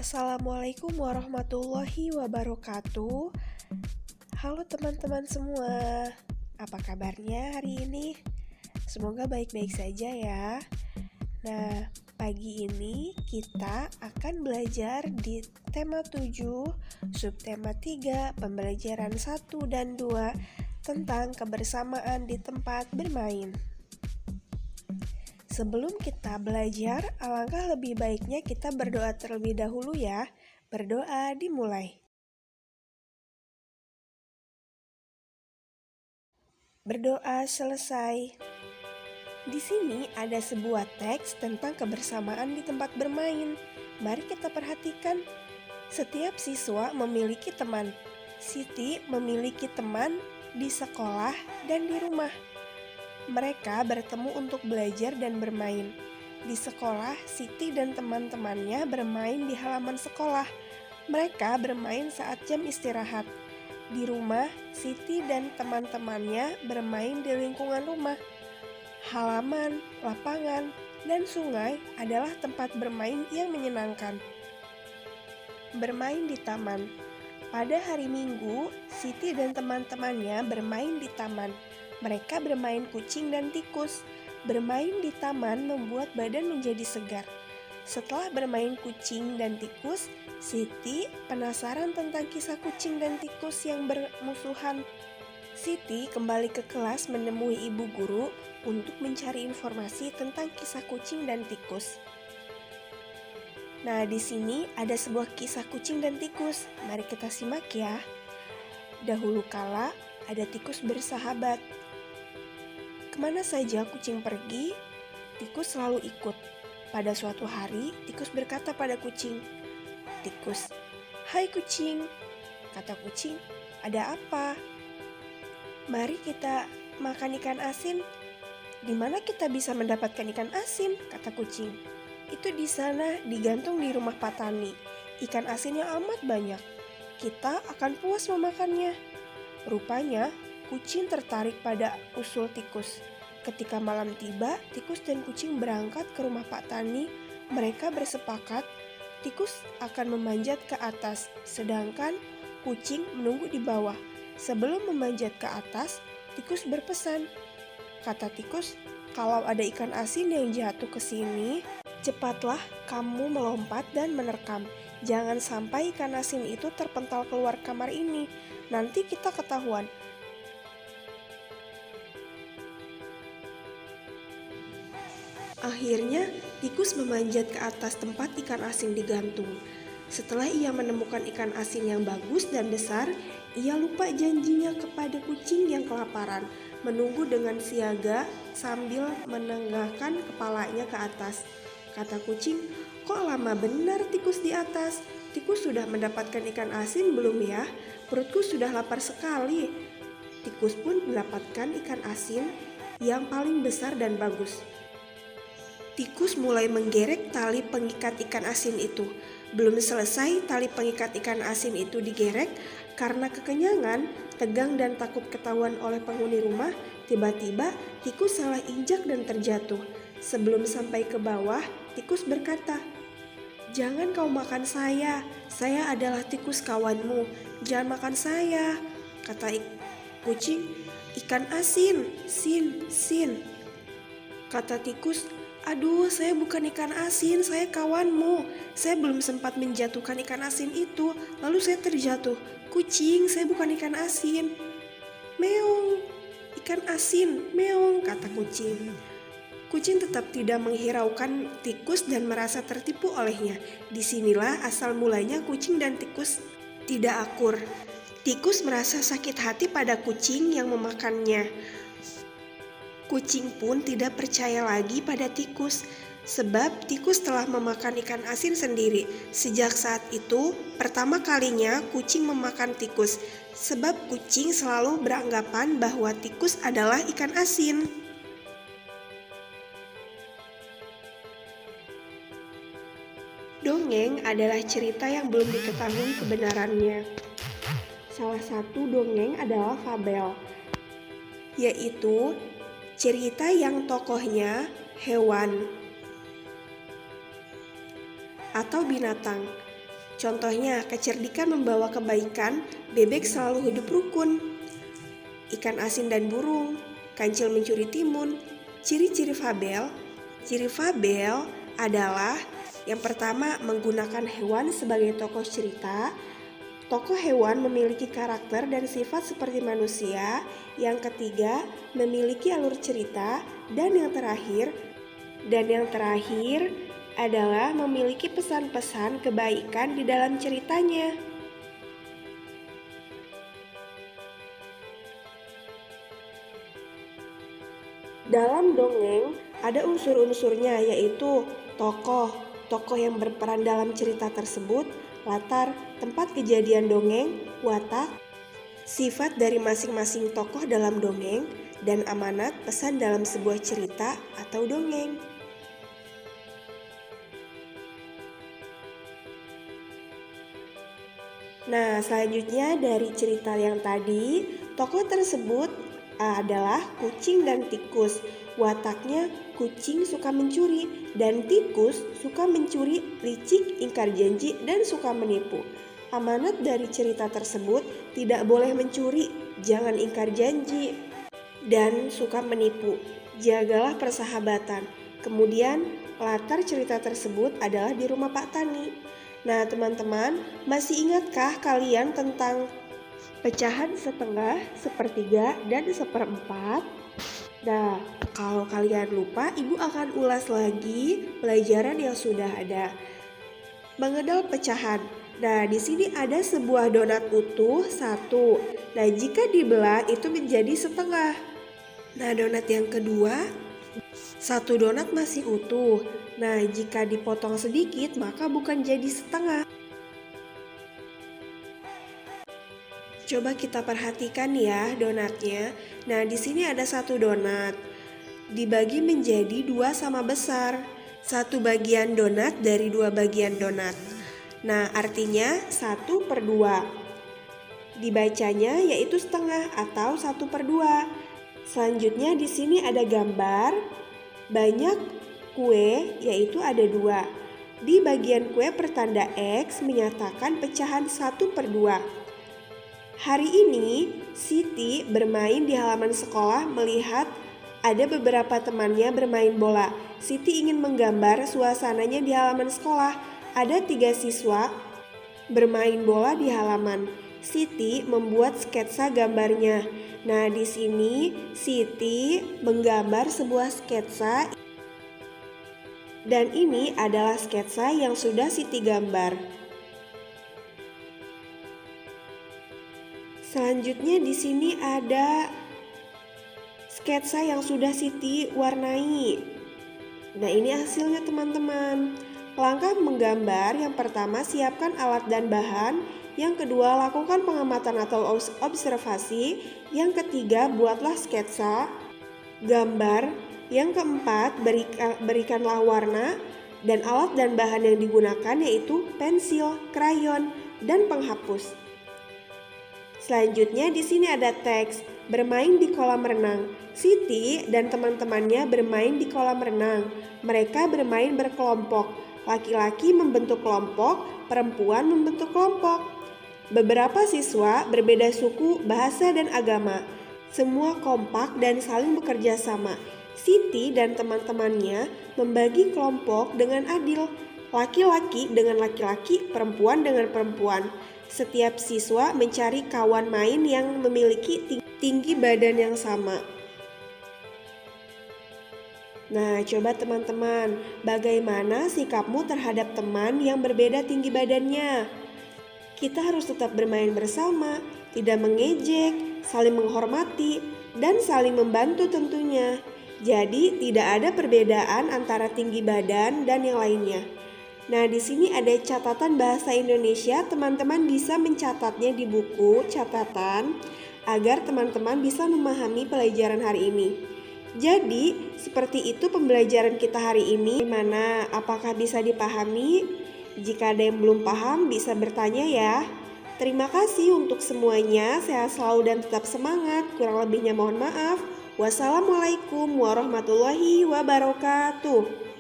Assalamualaikum warahmatullahi wabarakatuh. Halo teman-teman semua, apa kabarnya hari ini? Semoga baik-baik saja ya. Nah, pagi ini kita akan belajar di tema 7, subtema 3, pembelajaran 1 dan 2 tentang kebersamaan di tempat bermain. Sebelum kita belajar, alangkah lebih baiknya kita berdoa terlebih dahulu ya. Berdoa dimulai. Berdoa selesai. Di sini ada sebuah teks tentang kebersamaan di tempat bermain. Mari kita perhatikan. Setiap siswa memiliki teman. Siti memiliki teman di sekolah dan di rumah. Mereka bertemu untuk belajar dan bermain. Di sekolah, Siti dan teman-temannya bermain di halaman sekolah. Mereka bermain saat jam istirahat. Di rumah, Siti dan teman-temannya bermain di lingkungan rumah. Halaman, lapangan, dan sungai adalah tempat bermain yang menyenangkan. Bermain di taman. Pada hari Minggu, Siti dan teman-temannya bermain di taman. Mereka bermain kucing dan tikus. Bermain di taman membuat badan menjadi segar. Setelah bermain kucing dan tikus, Siti penasaran tentang kisah kucing dan tikus yang bermusuhan. Siti kembali ke kelas menemui ibu guru untuk mencari informasi tentang kisah kucing dan tikus. Nah, di sini ada sebuah kisah kucing dan tikus. Mari kita simak ya. Dahulu kala, ada tikus bersahabat. Kemana saja kucing pergi, tikus selalu ikut. Pada suatu hari, tikus berkata pada kucing, "Tikus, hai kucing." Kata kucing, "Ada apa?" "Mari kita makan ikan asin." "Di mana kita bisa mendapatkan ikan asin?" kata kucing. "Itu di sana, digantung di rumah Pak Tani. Ikan asin yang amat banyak. Kita akan puas memakannya." Rupanya, kucing tertarik pada usul tikus. Ketika malam tiba, tikus dan kucing berangkat ke rumah Pak Tani. Mereka bersepakat tikus akan memanjat ke atas, sedangkan kucing menunggu di bawah. Sebelum memanjat ke atas, tikus berpesan. Kata tikus, "Kalau ada ikan asin yang jatuh ke sini, cepatlah kamu melompat dan menerkam. Jangan sampai ikan asin itu terpental keluar kamar ini. Nanti kita ketahuan." Akhirnya, tikus memanjat ke atas tempat ikan asin digantung. Setelah ia menemukan ikan asin yang bagus dan besar, ia lupa janjinya kepada kucing yang kelaparan, menunggu dengan siaga sambil menenggakkan kepalanya ke atas. Kata kucing, "Kok lama benar tikus di atas? Tikus sudah mendapatkan ikan asin belum ya? Perutku sudah lapar sekali." Tikus pun mendapatkan ikan asin yang paling besar dan bagus. Tikus mulai menggerek tali pengikat ikan asin itu. Belum selesai tali pengikat ikan asin itu digerek, karena kekenyangan, tegang dan takut ketahuan oleh penghuni rumah, tiba-tiba tikus salah injak dan terjatuh. Sebelum sampai ke bawah, tikus berkata, "Jangan kau makan saya adalah tikus kawanmu, jangan makan saya." Kata kucing, "Ikan asin, sin." Kata tikus, "Aduh, saya bukan ikan asin, saya kawanmu. Saya belum sempat menjatuhkan ikan asin itu, lalu saya terjatuh. Kucing, saya bukan ikan asin." "Meong, ikan asin, meong," kata kucing. Kucing tetap tidak menghiraukan tikus dan merasa tertipu olehnya. Disinilah asal mulanya kucing dan tikus tidak akur. Tikus merasa sakit hati pada kucing yang memakannya. Kucing pun tidak percaya lagi pada tikus, sebab tikus telah memakan ikan asin sendiri. Sejak saat itu, pertama kalinya kucing memakan tikus, sebab kucing selalu beranggapan bahwa tikus adalah ikan asin. Dongeng adalah cerita yang belum diketahui kebenarannya. Salah satu dongeng adalah fabel, yaitu cerita yang tokohnya hewan atau binatang. Contohnya, kecerdikan membawa kebaikan, bebek selalu hidup rukun. Ikan asin dan burung, kancil mencuri timun. Ciri-ciri fabel. Ciri fabel adalah yang pertama, menggunakan hewan sebagai tokoh cerita. Tokoh hewan memiliki karakter dan sifat seperti manusia. Yang ketiga, memiliki alur cerita. Dan yang terakhir adalah memiliki pesan-pesan kebaikan di dalam ceritanya. Dalam dongeng ada unsur-unsurnya, yaitu tokoh yang berperan dalam cerita tersebut, latar, tempat kejadian dongeng, watak, sifat dari masing-masing tokoh dalam dongeng, dan amanat pesan dalam sebuah cerita atau dongeng. Nah, selanjutnya dari cerita yang tadi, tokoh tersebut adalah kucing dan tikus. Wataknya kucing suka mencuri dan tikus suka mencuri, licik, ingkar janji, dan suka menipu. Amanat dari cerita tersebut tidak boleh mencuri, jangan ingkar janji, dan suka menipu. Jagalah persahabatan. Kemudian latar cerita tersebut adalah di rumah Pak Tani. Nah teman-teman, masih ingatkah kalian tentang pecahan setengah, sepertiga, dan seperempat? Nah, kalau kalian lupa, Ibu akan ulas lagi pelajaran yang sudah ada. Mengenal pecahan. Nah, di sini ada sebuah donat utuh satu. Nah, jika dibelah itu menjadi setengah. Nah, donat yang kedua, satu donat masih utuh. Nah, jika dipotong sedikit maka bukan jadi setengah. Coba kita perhatikan ya donatnya. Nah, di sini ada satu donat. Dibagi menjadi dua sama besar. Satu bagian donat dari dua bagian donat. Nah, artinya 1/2. Dibacanya yaitu setengah atau 1/2. Selanjutnya di sini ada gambar banyak kue, yaitu ada 2. Di bagian kue pertanda X menyatakan pecahan 1/2. Hari ini Siti bermain di halaman sekolah melihat ada beberapa temannya bermain bola. Siti ingin menggambar suasananya di halaman sekolah. Ada 3 siswa bermain bola di halaman. Siti membuat sketsa gambarnya. Nah, di sini Siti menggambar sebuah sketsa. Dan ini adalah sketsa yang sudah Siti gambar. Selanjutnya di sini ada sketsa yang sudah Siti warnai. Nah, ini hasilnya teman-teman. Langkah menggambar, yang pertama siapkan alat dan bahan. Yang kedua, lakukan pengamatan atau observasi. Yang ketiga, buatlah sketsa gambar. Yang keempat, berikanlah warna, dan alat dan bahan yang digunakan yaitu pensil, krayon, dan penghapus. Selanjutnya di sini ada teks, bermain di kolam renang. Siti dan teman-temannya bermain di kolam renang. Mereka bermain berkelompok. Laki-laki membentuk kelompok, perempuan membentuk kelompok. Beberapa siswa berbeda suku, bahasa, dan agama. Semua kompak dan saling bekerja sama. Siti dan teman-temannya membagi kelompok dengan adil, laki-laki dengan laki-laki, perempuan dengan perempuan. Setiap siswa mencari kawan main yang memiliki tinggi badan yang sama. Nah, coba teman-teman, bagaimana sikapmu terhadap teman yang berbeda tinggi badannya? Kita harus tetap bermain bersama, tidak mengejek, saling menghormati, dan saling membantu tentunya. Jadi tidak ada perbedaan antara tinggi badan dan yang lainnya. Nah, di sini ada catatan bahasa Indonesia. Teman-teman bisa mencatatnya di buku catatan agar teman-teman bisa memahami pelajaran hari ini. Jadi, seperti itu pembelajaran kita hari ini. Gimana? Apakah bisa dipahami? Jika ada yang belum paham, bisa bertanya ya. Terima kasih untuk semuanya. Sehat selalu dan tetap semangat. Kurang lebihnya mohon maaf. Wassalamualaikum warahmatullahi wabarakatuh.